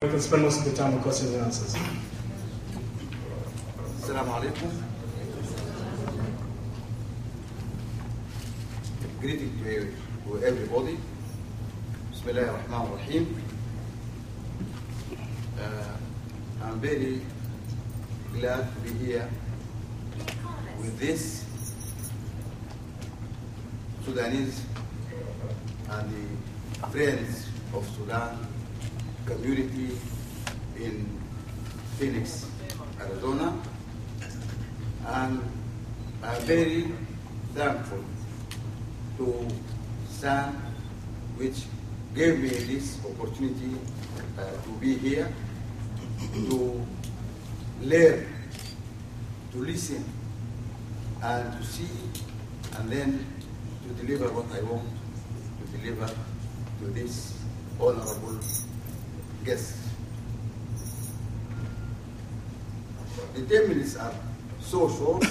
We can spend most of the time on questions and answers. Assalamu alaikum. Greeting to everybody. Bismillahir Rahmanir Rahim. I'm very glad to be here with this Sudanese and the friends of Sudan community in Phoenix, Arizona, and I'm very thankful to Stan, which gave me this opportunity to be here, to learn, to listen, and to see, and then to deliver what I want to deliver to this honorable guest. The 10 minutes are so short,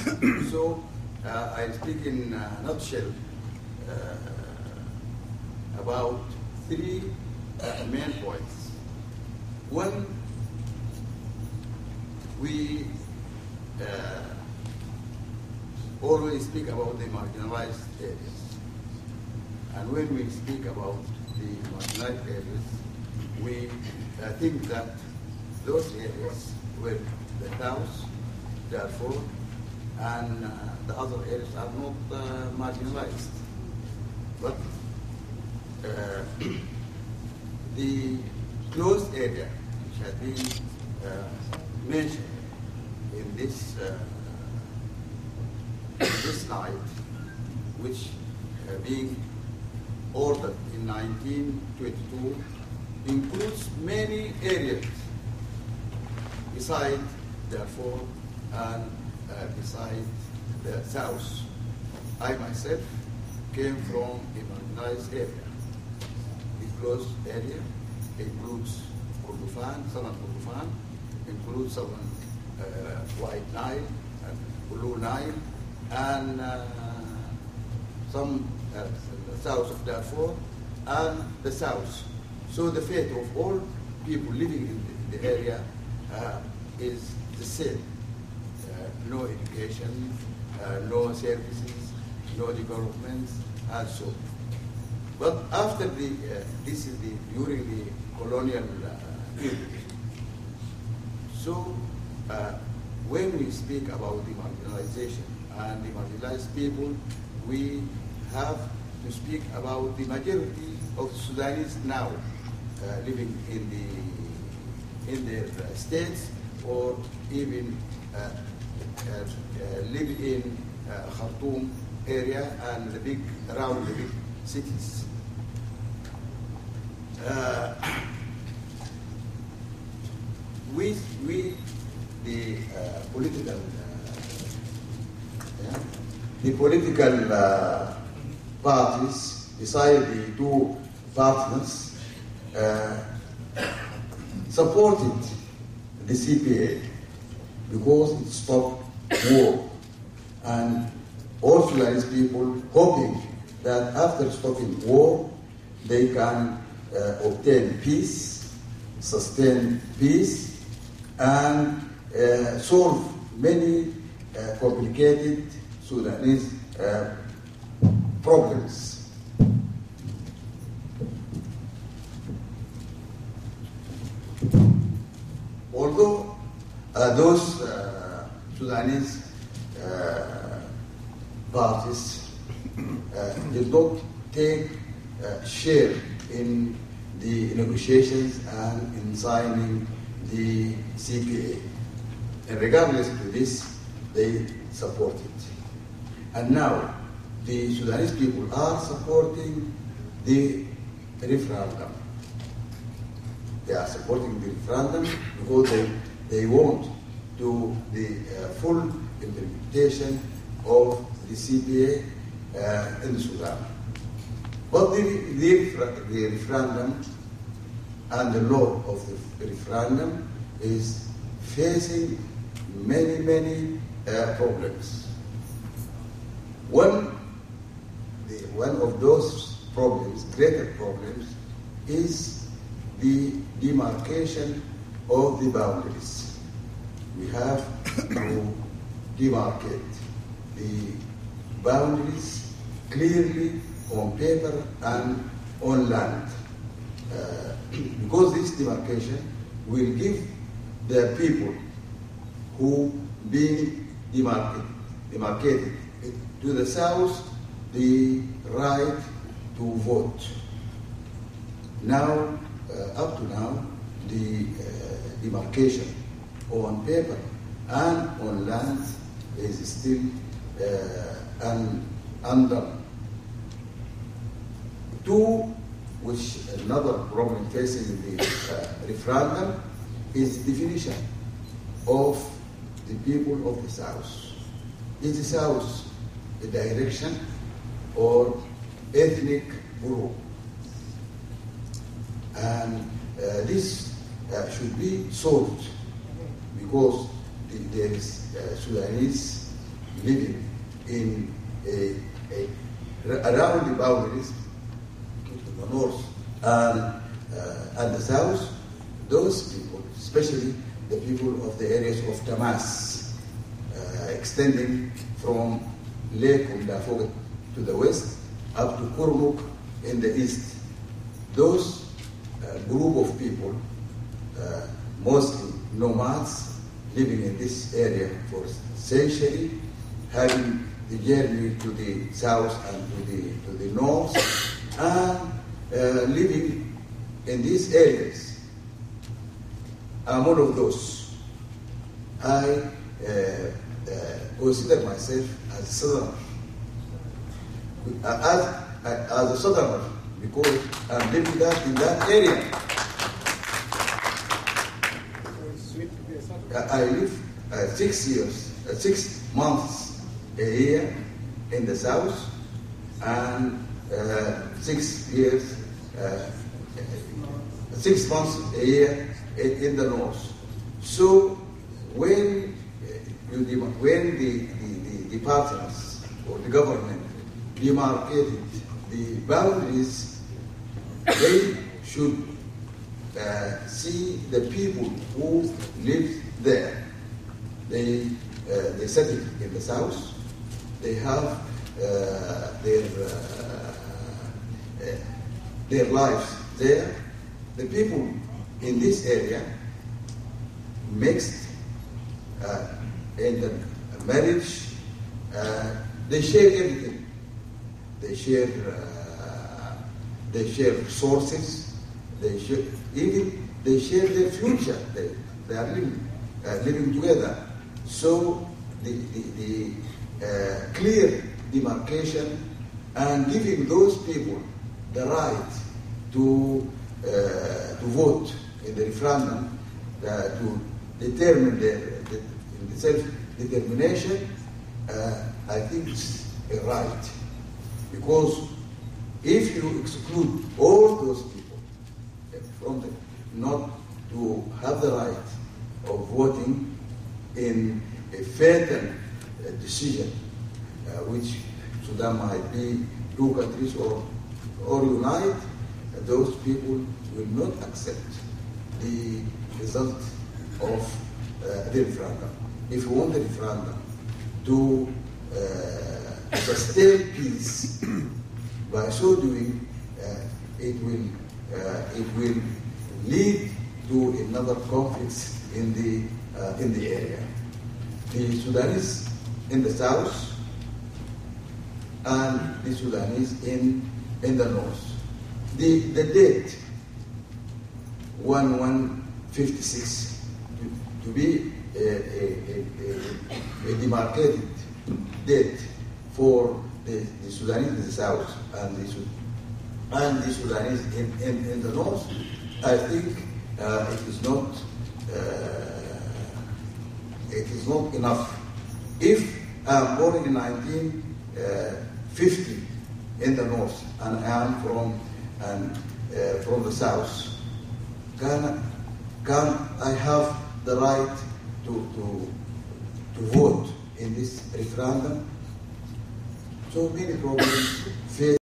so I speak in a nutshell about three main points. One, we always speak about the marginalized areas. And when we speak about the marginalized areas, we think that those areas were the South, Darfur, and the other areas are not marginalized. But the closed area, which has been mentioned in this slide, which being ordered in 1922, includes many areas beside Darfur and beside the South. I myself came from a marginalized area. The closed area includes Kordofan, southern Kordofan, includes southern White Nile and Blue Nile, and some south of Darfur and the South. So the fate of all people living in the area is the same. No education, no services, no developments, and so. But after this is during the colonial period. So when we speak about the marginalization and the marginalized people, we have to speak about the majority of Sudanese now living in their states, or even live in Khartoum area and around the big cities. The political parties, beside the two partners, supported the CPA because it stopped war, and all Sudanese people hoping that after stopping war, they can obtain peace, sustain peace, and solve many complicated Sudanese problems. Although those Sudanese parties did not take share in the negotiations and in signing the CPA, and regardless of this, they support it. And now, the Sudanese people are supporting the referendum. They are supporting the referendum because they want to the full implementation of the CPA in Sudan. But the referendum and the law of the referendum is facing many problems. One of those problems, greater problems, is the demarcation of the boundaries. We have to demarcate the boundaries clearly on paper and on land. Because this demarcation will give the people who being demarcated to the south the right to vote. Now, up to now, the demarcation on paper and on land is still undone. Two, which another problem facing the referendum is definition of the people of the South. Is the South a direction or ethnic group? And this should be solved because there is Sudanese living in around the boundaries in the north and the south. Those people, especially the people of the areas of Damas, extending from Lake Umdafog to the west up to Kurmuk in the east. Those group of people, mostly nomads, living in this area for centuries, having the journey to the south and to the north, and living in these areas. I'm one of those. I consider myself as a southerner. As a southerner, because I'm living in that area. I live 6 months a year in the south and 6 months a year in the north. So when the partners or the government demarcated the boundaries, they should see the people who live there. They settle in the south. They have their lives there. The people in this area mixed in the marriage. They share everything. They share resources. They share their future. They are living together. So the clear demarcation and giving those people the right to vote in the referendum to determine their self-determination, I think it's a right. Because if you exclude all those people from them not to have the right of voting in a fatal decision, which Sudan might be two countries or unite, those people will not accept the result of the referendum. If you want the referendum to sustain peace, by so doing, it will lead to another conflict in the area. The Sudanese in the south and the Sudanese in the north. The date 1156 to be a demarcated date for the Sudanese in the south and the Sudanese in the north. I think it is not enough. If I'm born in 1950 in the north and I am from the south, can I have the right to vote in this referendum? So many problems face